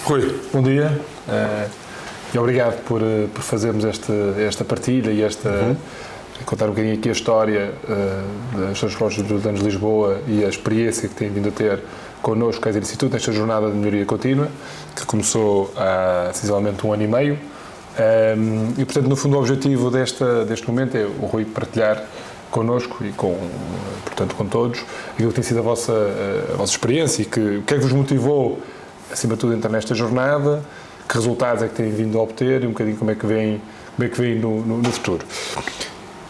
Rui, bom dia e obrigado por fazermos esta partilha e contar um bocadinho aqui a história das Transpostos Metropolitanos de Lisboa e a experiência que tem vindo a ter connosco, Kaizen Instituto, nesta jornada de melhoria contínua, que começou há sensivelmente 1 ano e meio. E, portanto, no fundo, o objetivo deste momento é o Rui partilhar connosco e portanto, com todos aquilo que tem sido a vossa experiência e o que é que vos motivou, acima de tudo, a entrar nesta jornada, que resultados é que têm vindo a obter e um bocadinho como é que vem no futuro.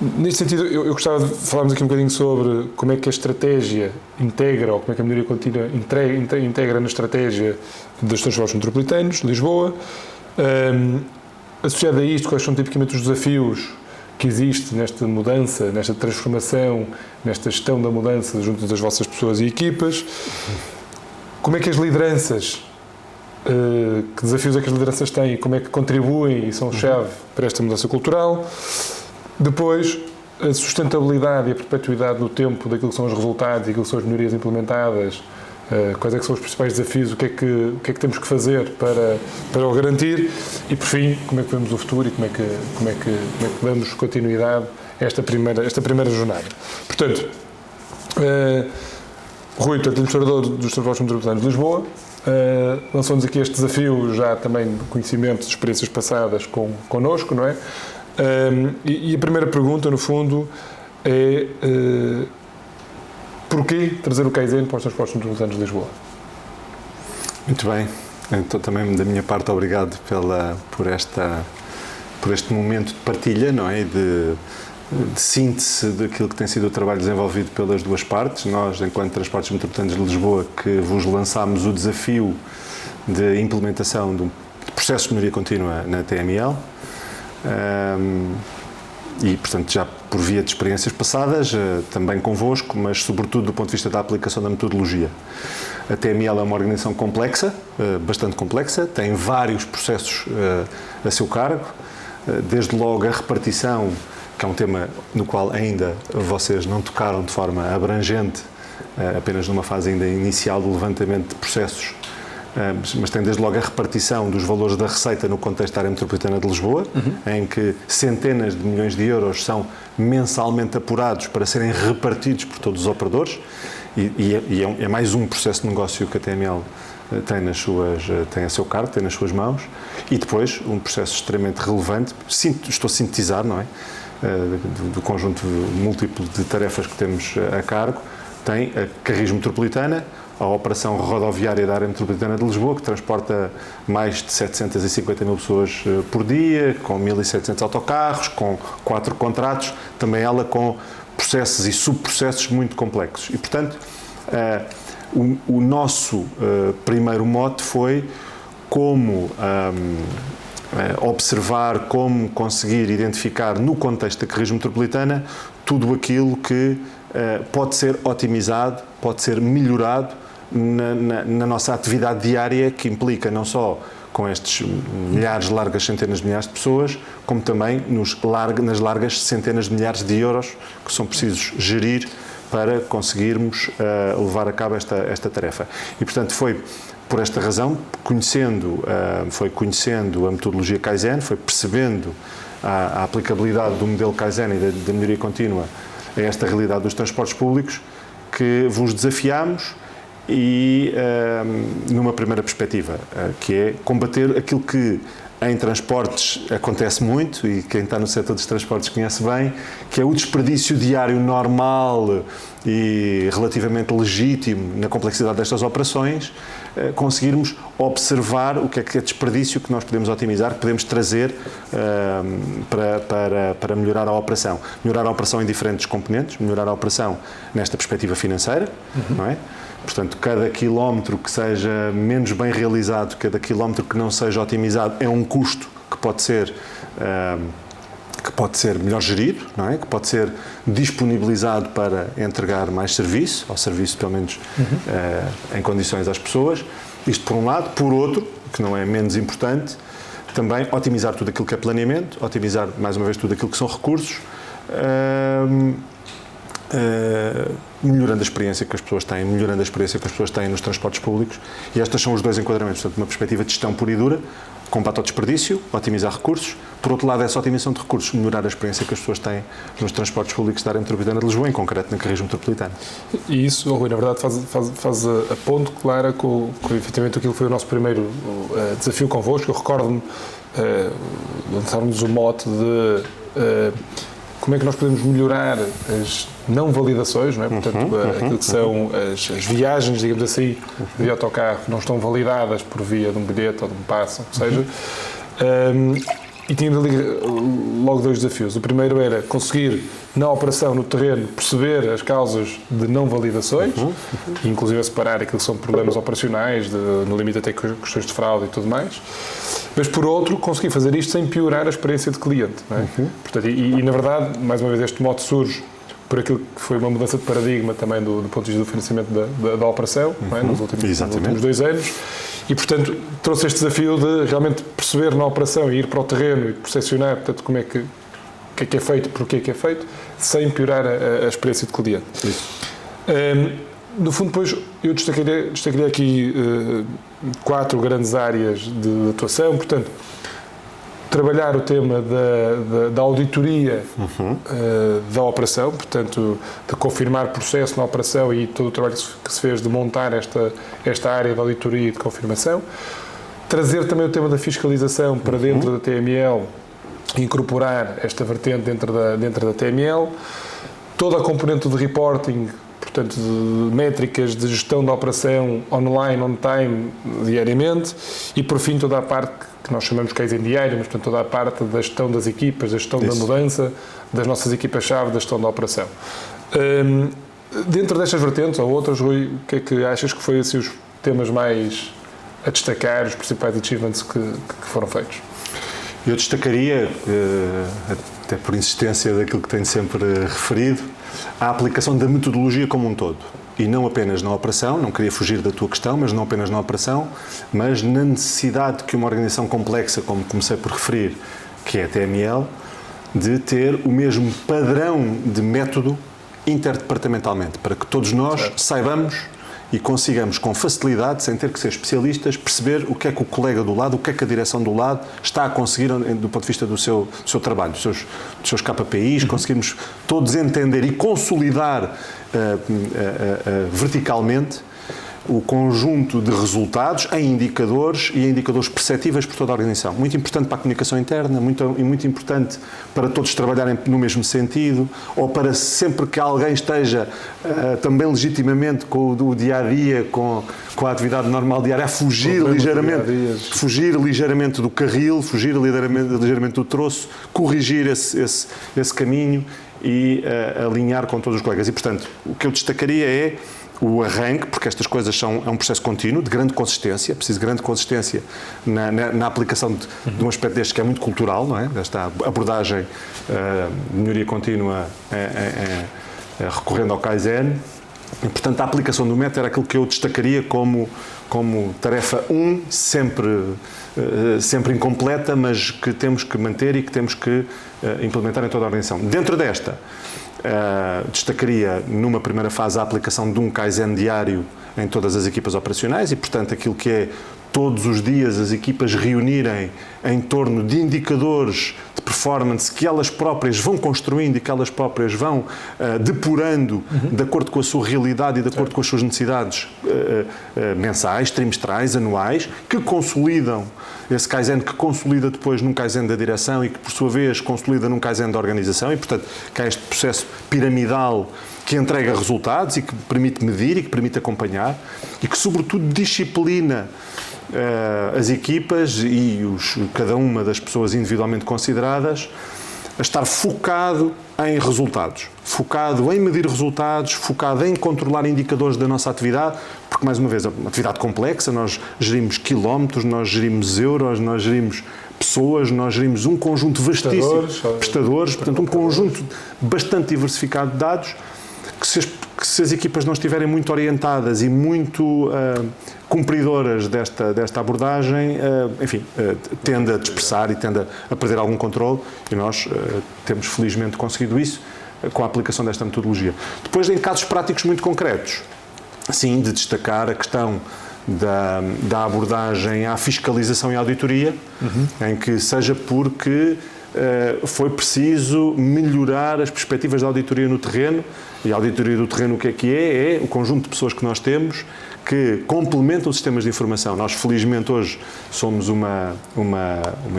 Neste sentido, eu gostava de falarmos aqui um bocadinho sobre como é que a estratégia integra, ou como é que a melhoria contínua integra na estratégia dos transportes metropolitanos de Lisboa. Associado a isto, quais são tipicamente os desafios que existem nesta mudança, nesta transformação, nesta gestão da mudança junto das vossas pessoas e equipas? Como é que as lideranças, que desafios é que as lideranças têm e como é que contribuem e são chave para esta mudança cultural? Depois, a sustentabilidade e a perpetuidade no tempo daquilo que são os resultados e aquilo que são as melhorias implementadas. Quais é que são os principais desafios, o que é que temos que fazer para o garantir e, por fim, como é que vemos o futuro e como é que damos continuidade a esta primeira jornada. Portanto, Rui, tu és administrador dos Transportes Metropolitanos de Lisboa, lançou-nos aqui este desafio já também de conhecimento de experiências passadas connosco, não é? E a primeira pergunta, no fundo, é porquê trazer o Kaizen para os Transportes Metropolitanos de Lisboa? Muito bem. Então, também da minha parte, obrigado por este momento de partilha, não é? De síntese daquilo que tem sido o trabalho desenvolvido pelas duas partes. Nós, enquanto Transportes Metropolitanos de Lisboa, que vos lançámos o desafio de implementação de processos de melhoria contínua na TML. E, portanto, já por via de experiências passadas, também convosco, mas sobretudo do ponto de vista da aplicação da metodologia. A TML é uma organização complexa, bastante complexa, tem vários processos a seu cargo, desde logo a repartição, que é um tema no qual ainda vocês não tocaram de forma abrangente, apenas numa fase ainda inicial do levantamento de processos, mas tem desde logo a repartição dos valores da receita no contexto da área metropolitana de Lisboa, em que centenas de milhões de euros são mensalmente apurados para serem repartidos por todos os operadores e é mais um processo de negócio que a TML tem a seu cargo, tem nas suas mãos, e depois um processo extremamente relevante, estou a sintetizar, não é? Do conjunto múltiplo de tarefas que temos a cargo, tem a Carris Metropolitana, a operação rodoviária da área metropolitana de Lisboa, que transporta mais de 750 mil pessoas por dia, com 1.700 autocarros, com 4 contratos, também ela com processos e subprocessos muito complexos. E, portanto, o nosso primeiro mote foi como observar, como conseguir identificar no contexto da Carris Metropolitana tudo aquilo que pode ser otimizado, pode ser melhorado na nossa atividade diária, que implica não só com estes milhares, largas centenas de milhares de pessoas, como também nas largas centenas de milhares de euros que são precisos gerir para conseguirmos levar a cabo esta tarefa. E, portanto, foi por esta razão, foi conhecendo a metodologia Kaizen, foi percebendo a aplicabilidade do modelo Kaizen e da melhoria contínua a esta realidade dos transportes públicos, que vos desafiámos e numa primeira perspectiva, que é combater aquilo que em transportes acontece muito, e quem está no setor dos transportes conhece bem, que é o desperdício diário normal e relativamente legítimo na complexidade destas operações, conseguirmos observar o que é desperdício que nós podemos otimizar, que podemos trazer para melhorar a operação. Melhorar a operação em diferentes componentes, melhorar a operação nesta perspectiva financeira, não é? Portanto, cada quilómetro que seja menos bem realizado, cada quilómetro que não seja otimizado, é um custo que pode ser melhor gerido, não é? Que pode ser disponibilizado para entregar mais serviço, ou serviço pelo menos em condições às pessoas. Isto por um lado. Por outro, que não é menos importante, também otimizar tudo aquilo que é planeamento, otimizar mais uma vez tudo aquilo que são recursos, melhorando a experiência que as pessoas têm, nos transportes públicos, e estes são os dois enquadramentos, portanto, uma perspectiva de gestão pura e dura, combate ao desperdício, otimizar recursos, por outro lado essa otimização de recursos, melhorar a experiência que as pessoas têm nos transportes públicos da área metropolitana de Lisboa, em concreto na Carris Metropolitana. E isso, Rui, na verdade faz a ponte clara com efetivamente aquilo que foi o nosso primeiro desafio convosco. Eu recordo-me lançarmos o mote de como é que nós podemos melhorar as não validações, não é? Portanto, aquilo que são as viagens, digamos assim, via autocarro, não estão validadas por via de um bilhete ou de um passe, ou seja, e tinha ali logo dois desafios. O primeiro era conseguir, na operação, no terreno, perceber as causas de não validações, inclusive separar aquilo que são problemas operacionais, no limite até questões de fraude e tudo mais. Mas, por outro, conseguir fazer isto sem piorar a experiência de cliente. Não é? Portanto, e, na verdade, mais uma vez, este mote surge por aquilo que foi uma mudança de paradigma também do ponto de vista do financiamento da operação, não é? nos últimos 2 anos. E, portanto, trouxe este desafio de realmente perceber na operação e ir para o terreno e percepcionar, portanto, como é que, o que é feito, porquê é que é feito, sem piorar a experiência de cliente. No fundo, depois, eu destacaria aqui 4 grandes áreas de atuação. Portanto, trabalhar o tema da auditoria da operação, portanto, de confirmar processo na operação e todo o trabalho que se fez de montar esta área de auditoria e de confirmação. Trazer também o tema da fiscalização para dentro da TML, incorporar esta vertente dentro da TML. Toda a componente de reporting, portanto, de métricas de gestão da operação online, on time, diariamente, e por fim toda a parte que nós chamamos de case diário, mas portanto toda a parte da gestão das equipas, da gestão da mudança, das nossas equipas-chave, da gestão da operação. Dentro destas vertentes, ou outras, Rui, o que é que achas que foi assim, os temas mais a destacar, os principais achievements que foram feitos? Eu destacaria, até por insistência daquilo que tenho sempre referido, a aplicação da metodologia como um todo. E não apenas na operação, não queria fugir da tua questão, mas não apenas na operação, mas na necessidade que uma organização complexa, como comecei por referir, que é a TML, de ter o mesmo padrão de método interdepartamentalmente, para que todos nós saibamos e consigamos com facilidade, sem ter que ser especialistas, perceber o que é que o colega do lado, o que é que a direção do lado está a conseguir do ponto de vista do seu trabalho, dos seus KPIs, conseguirmos todos entender e consolidar verticalmente o conjunto de resultados em indicadores e indicadores perceptíveis por toda a organização. Muito importante para a comunicação interna, muito importante para todos trabalharem no mesmo sentido, ou para sempre que alguém esteja também legitimamente com o dia-a-dia, com a atividade normal diária, a fugir ligeiramente do carril, fugir ligeiramente do troço, corrigir esse caminho e alinhar com todos os colegas. E, portanto, o que eu destacaria é o arranque, porque estas coisas é um processo contínuo, de grande consistência, é preciso grande consistência na aplicação de um aspecto deste que é muito cultural, não é? Desta abordagem de melhoria contínua recorrendo ao Kaizen. E, portanto, a aplicação do método era aquilo que eu destacaria como tarefa sempre incompleta, mas que temos que manter e que temos que implementar em toda a organização. Dentro desta, destacaria numa primeira fase a aplicação de um Kaizen diário em todas as equipas operacionais e, portanto, aquilo que é todos os dias as equipas reunirem em torno de indicadores de performance que elas próprias vão construindo e que elas próprias vão depurando de acordo com a sua realidade e de acordo com as suas necessidades mensais, trimestrais, anuais, que consolidam esse Kaizen, que consolida depois num Kaizen da direção e que, por sua vez, consolida num Kaizen da organização e, portanto, que há este processo piramidal que entrega resultados e que permite medir e que permite acompanhar e que, sobretudo, disciplina as equipas e cada uma das pessoas individualmente consideradas a estar focado em resultados, focado em medir resultados, focado em controlar indicadores da nossa atividade, porque, mais uma vez, é uma atividade complexa, nós gerimos quilómetros, nós gerimos euros, nós gerimos pessoas, nós gerimos um conjunto vastíssimo, prestadores, portanto, um conjunto bastante diversificado de dados, que se as equipas não estiverem muito orientadas e muito cumpridoras desta abordagem, enfim, tende a dispersar e tende a perder algum controle e nós temos felizmente conseguido isso. com a aplicação desta metodologia. Depois, em casos práticos muito concretos, sim, de destacar a questão da abordagem à fiscalização e auditoria, em que seja porque foi preciso melhorar as perspectivas da auditoria no terreno, e a auditoria do terreno o que é? É o conjunto de pessoas que nós temos que complementam os sistemas de informação. Nós, felizmente, hoje somos uma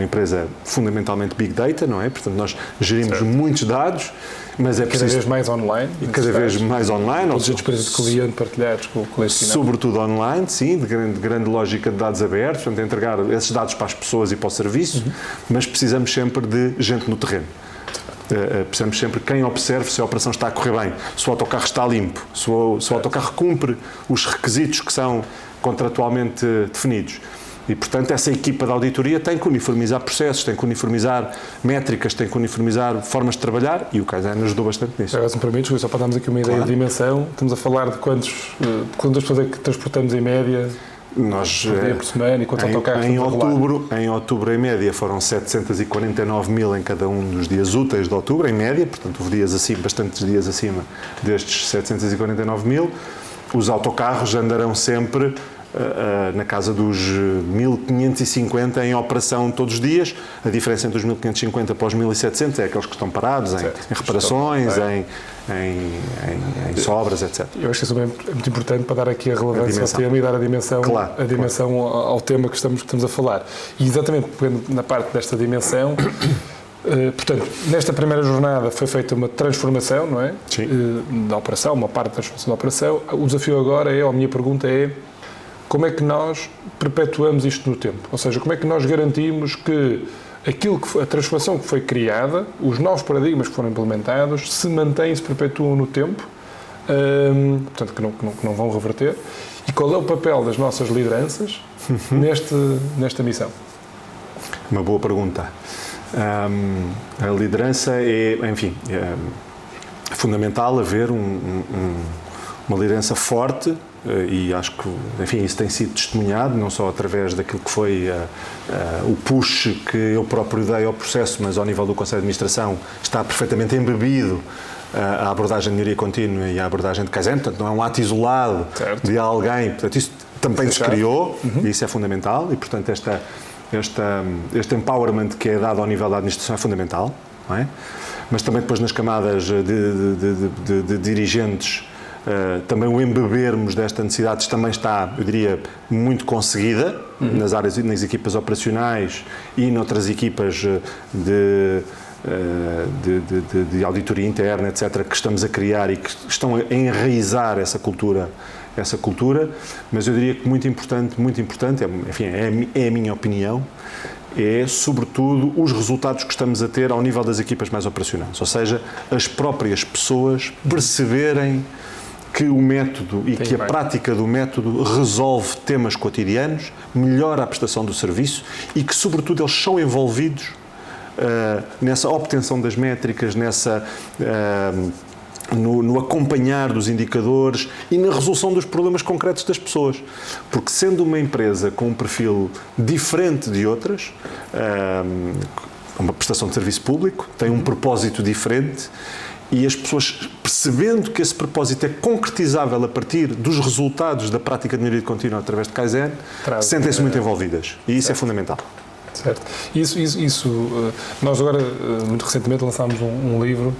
empresa fundamentalmente Big Data, não é? Portanto, nós gerimos muitos dados, mas é preciso... Cada vez mais online. E cada vez mais online. Todos os experiências de cliente partilhados com o cliente final. Sobretudo online, sim, de grande lógica de dados abertos, portanto, entregar esses dados para as pessoas e para o serviço, mas precisamos sempre de gente no terreno. Precisamos sempre que quem observe se a operação está a correr bem, se o autocarro está limpo, se o autocarro cumpre os requisitos que são contratualmente definidos. E, portanto, essa equipa de auditoria tem que uniformizar processos, tem que uniformizar métricas, tem que uniformizar formas de trabalhar, e o Kaizen nos ajudou bastante nisso. Agora, se me permites, só para darmos aqui uma ideia de dimensão, estamos a falar de quantas pessoas é que transportamos em média? Nós, por semana, e quantos autocarros em outubro, em média, foram 749 mil em cada um dos dias úteis de outubro, em média, portanto, houve dias acima, bastantes dias acima destes 749 mil. Os autocarros andarão sempre na casa dos 1.550 em operação todos os dias. A diferença entre os 1.550 para os 1.700 é aqueles que estão parados em reparações, em sobras, etc. Eu acho que isso é muito importante para dar aqui a relevância ao tema e dar a dimensão ao tema que estamos a falar. E exatamente na parte desta dimensão, portanto, nesta primeira jornada foi feita uma transformação, não é? Da operação, uma parte da transformação da operação. O desafio agora a minha pergunta é: como é que nós perpetuamos isto no tempo? Ou seja, como é que nós garantimos que a transformação que foi criada, os novos paradigmas que foram implementados, se mantêm, se perpetuam no tempo, portanto, que não vão reverter, e qual é o papel das nossas lideranças nesta missão? Uma boa pergunta. A liderança é fundamental haver uma liderança forte, e acho que, isso tem sido testemunhado, não só através daquilo que foi o push que eu próprio dei ao processo, mas ao nível do Conselho de Administração está perfeitamente embebido a abordagem de melhoria contínua e a abordagem de Kaizen, portanto não é um ato isolado de alguém, portanto isso também se criou, e isso é fundamental, e portanto este empowerment que é dado ao nível da administração é fundamental, não é? Mas também depois nas camadas de dirigentes, também o embebermos destas necessidades também está, eu diria, muito conseguida nas equipas operacionais e noutras equipas de auditoria interna, etc., que estamos a criar e que estão a enraizar essa cultura, mas eu diria que muito importante, é a minha opinião, é sobretudo os resultados que estamos a ter ao nível das equipas mais operacionais, ou seja, as próprias pessoas perceberem que o método e que a prática do método resolve temas cotidianos, melhora a prestação do serviço e que, sobretudo, eles são envolvidos nessa obtenção das métricas, no acompanhar dos indicadores e na resolução dos problemas concretos das pessoas. Porque, sendo uma empresa com um perfil diferente de outras, uma prestação de serviço público, tem um propósito diferente, e as pessoas, percebendo que esse propósito é concretizável a partir dos resultados da prática de melhoria contínua através de Kaizen, sentem-se muito envolvidas. E isso é fundamental. Certo. Nós agora, muito recentemente, lançámos um livro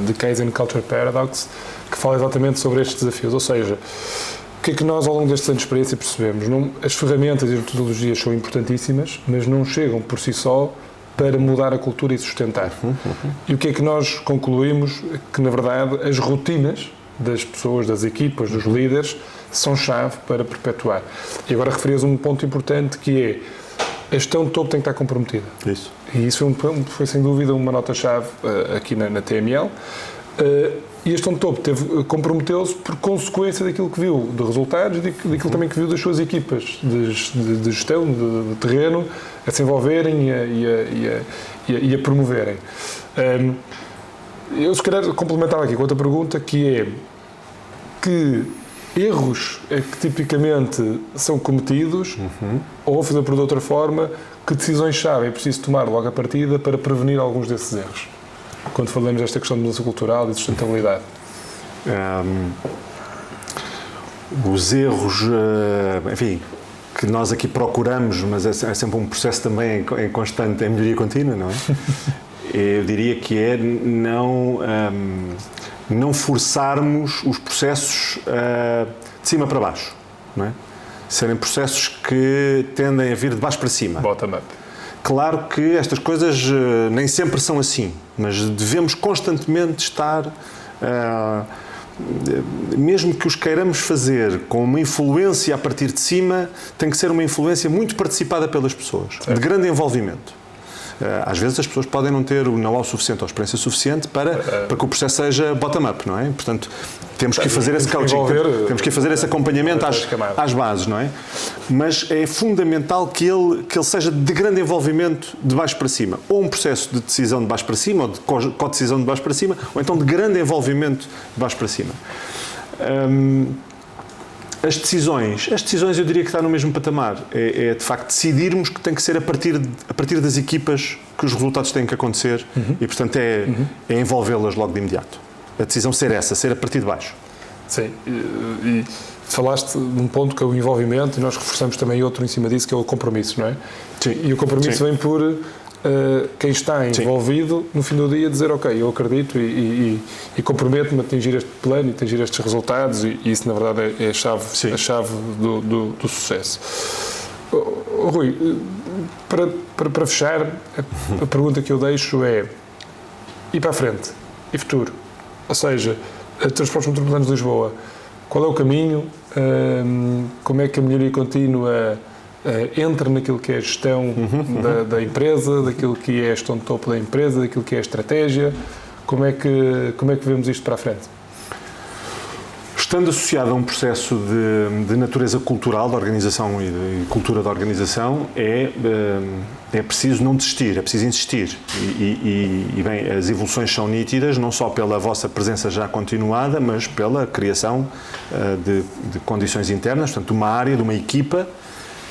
de Kaizen Culture Paradox, que fala exatamente sobre estes desafios. Ou seja, o que é que nós, ao longo destes anos de experiência, percebemos? As ferramentas e as metodologias são importantíssimas, mas não chegam por si só para mudar a cultura e sustentar. E o que é que nós concluímos? Que, na verdade, as rotinas das pessoas, das equipas, dos líderes, são chave para perpetuar. E agora referias um ponto importante, que é a gestão de topo tem que estar comprometida. Isso. E isso foi sem dúvida uma nota-chave aqui na TML. E a gestão de topo comprometeu-se por consequência daquilo que viu de resultados e daquilo também que viu das suas equipas de gestão, de terreno, a se envolverem e a promoverem. Eu, se calhar, complementava aqui com outra pergunta, que é: que erros é que tipicamente são cometidos, ou, fazer por outra forma, que decisões-chave é preciso tomar logo à partida para prevenir alguns desses erros? quando falamos desta questão de mudança cultural e de sustentabilidade? Os erros, enfim, que nós aqui procuramos, mas é sempre um processo também em constante, em melhoria contínua, não é? Eu diria que é não forçarmos os processos de cima para baixo, não é? Serem processos que tendem a vir de baixo para cima. Bottom-up. Claro que estas coisas nem sempre são assim, mas devemos constantemente estar, mesmo que os queiramos fazer com uma influência a partir de cima, tem que ser uma influência muito participada pelas pessoas, de grande envolvimento. Às vezes as pessoas podem não ter o know-how suficiente ou a experiência suficiente para que o processo seja bottom-up, não é? Portanto, temos que fazer esse coaching, temos que fazer esse acompanhamento às bases, não é? Mas é fundamental que ele seja de grande envolvimento de baixo para cima. Ou um processo de decisão de baixo para cima, ou de co-decisão de baixo para cima, ou então de grande envolvimento de baixo para cima. As decisões eu diria que está no mesmo patamar. É de facto decidirmos que tem que ser a partir das equipas que os resultados têm que acontecer e, portanto, é envolvê-las logo de imediato. A decisão ser a partir de baixo. Sim, e falaste de um ponto que é o envolvimento e nós reforçamos também outro em cima disso, que é o compromisso, não é? Sim. E o compromisso vem por quem está envolvido, no fim do dia, dizer ok, eu acredito e comprometo-me a atingir este plano e atingir estes resultados e isso, na verdade, é a chave do sucesso. Rui, para fechar, a pergunta que eu deixo é ir para a frente e futuro. Ou seja, Transportes Metropolitanos de Lisboa, qual é o caminho? Como é que a melhoria contínua entra naquilo que é a gestão da empresa, daquilo que é a gestão de topo da empresa, daquilo que é a estratégia? Como é que vemos isto para a frente? Estando associado a um processo de natureza cultural da organização e de cultura da organização, é preciso não desistir, é preciso insistir. E bem, as evoluções são nítidas, não só pela vossa presença já continuada, mas pela criação de condições internas, portanto, de uma área, de uma equipa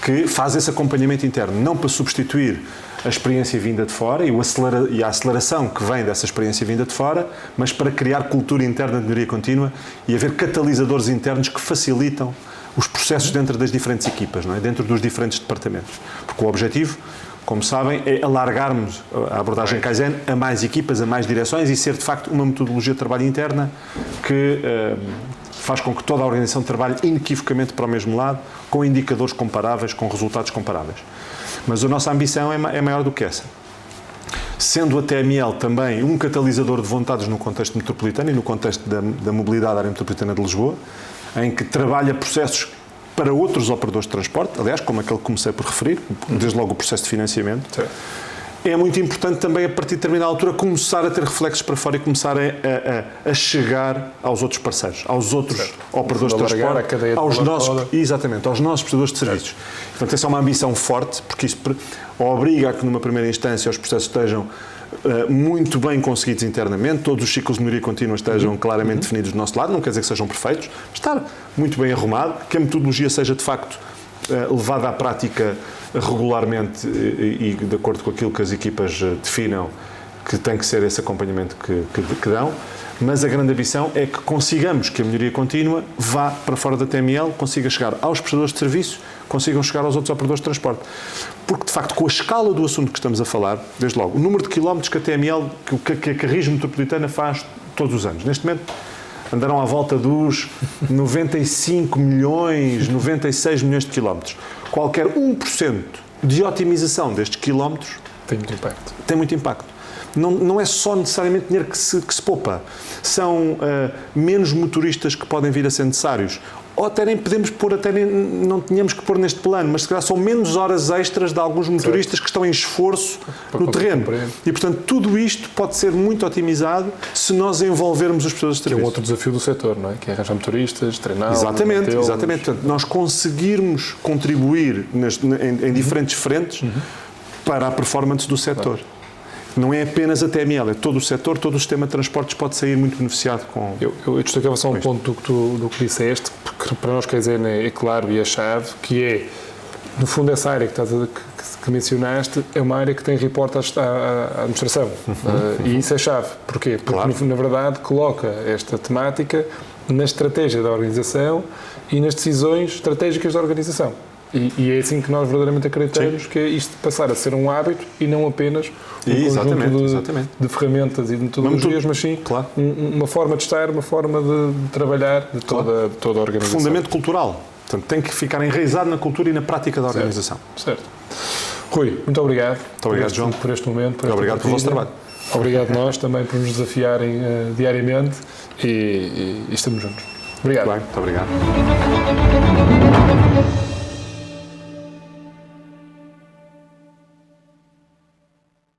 que faz esse acompanhamento interno, não para substituir a experiência vinda de fora e a aceleração que vem dessa experiência vinda de fora, mas para criar cultura interna de melhoria contínua e haver catalisadores internos que facilitam os processos dentro das diferentes equipas, não é? Dentro dos diferentes departamentos. Porque o objetivo, como sabem, é alargarmos a abordagem Kaizen a mais equipas, a mais direções e ser, de facto, uma metodologia de trabalho interna que faz com que toda a organização trabalhe inequivocamente para o mesmo lado, com indicadores comparáveis, com resultados comparáveis. Mas a nossa ambição é maior do que essa. Sendo a TML também um catalisador de vontades no contexto metropolitano e no contexto da mobilidade da área metropolitana de Lisboa, em que trabalha processos para outros operadores de transporte, aliás, como aquele que comecei por referir, desde logo o processo de financiamento, Sim. É muito importante também, a partir de determinada altura, começar a ter reflexos para fora e começar a chegar aos outros parceiros, aos outros operadores de transporte, exatamente, aos nossos prestadores de serviços. Portanto, essa é uma ambição forte, porque isso obriga a que, numa primeira instância, os processos estejam muito bem conseguidos internamente, todos os ciclos de melhoria contínua estejam claramente definidos do nosso lado, não quer dizer que sejam perfeitos, estar muito bem arrumado, que a metodologia seja, de facto, levada à prática regularmente e de acordo com aquilo que as equipas definam que tem que ser esse acompanhamento que dão, mas a grande ambição é que consigamos que a melhoria contínua vá para fora da TML, consiga chegar aos prestadores de serviço, consigam chegar aos outros operadores de transporte. Porque, de facto, com a escala do assunto que estamos a falar, desde logo, o número de quilómetros que a TML, que a Carris Metropolitana faz todos os anos, neste momento, andarão à volta dos 95 milhões, 96 milhões de quilómetros. Qualquer 1% de otimização destes quilómetros tem muito impacto. Tem muito impacto. Não é só necessariamente dinheiro que se poupa. São menos motoristas que podem vir a ser necessários. Ou até nem podemos pôr, não tínhamos que pôr neste plano, mas se calhar são menos horas extras de alguns motoristas que estão em esforço no terreno. E, portanto, tudo isto pode ser muito otimizado se nós envolvermos os prestadores de serviço. Que é um outro desafio do setor, não é? Que é arranjar motoristas, treiná-los. Exatamente. Portanto, nós conseguirmos contribuir em diferentes frentes para a performance do setor. Não é apenas a TML, é todo o setor, todo o sistema de transportes pode sair muito beneficiado com... Eu destacava só um ponto do que disseste, porque para nós, quer dizer, é claro e a chave, que é, no fundo, essa área que que mencionaste é uma área que tem reporte à administração. E isso é chave. Porquê? Porque, na verdade, coloca esta temática na estratégia da organização e nas decisões estratégicas da organização. E é assim que nós verdadeiramente acreditamos que é isto passar a ser um hábito e não apenas conjunto de ferramentas e de metodologias, mas sim uma forma de estar, uma forma de trabalhar de toda a organização. Fundamento cultural. Portanto, tem que ficar enraizado na cultura e na prática da organização. Certo. Rui, muito obrigado. Muito obrigado, João. Por este momento. Muito obrigado pelo vosso trabalho. Obrigado nós também por nos desafiarem diariamente e estamos juntos. Obrigado. Muito bem, muito obrigado.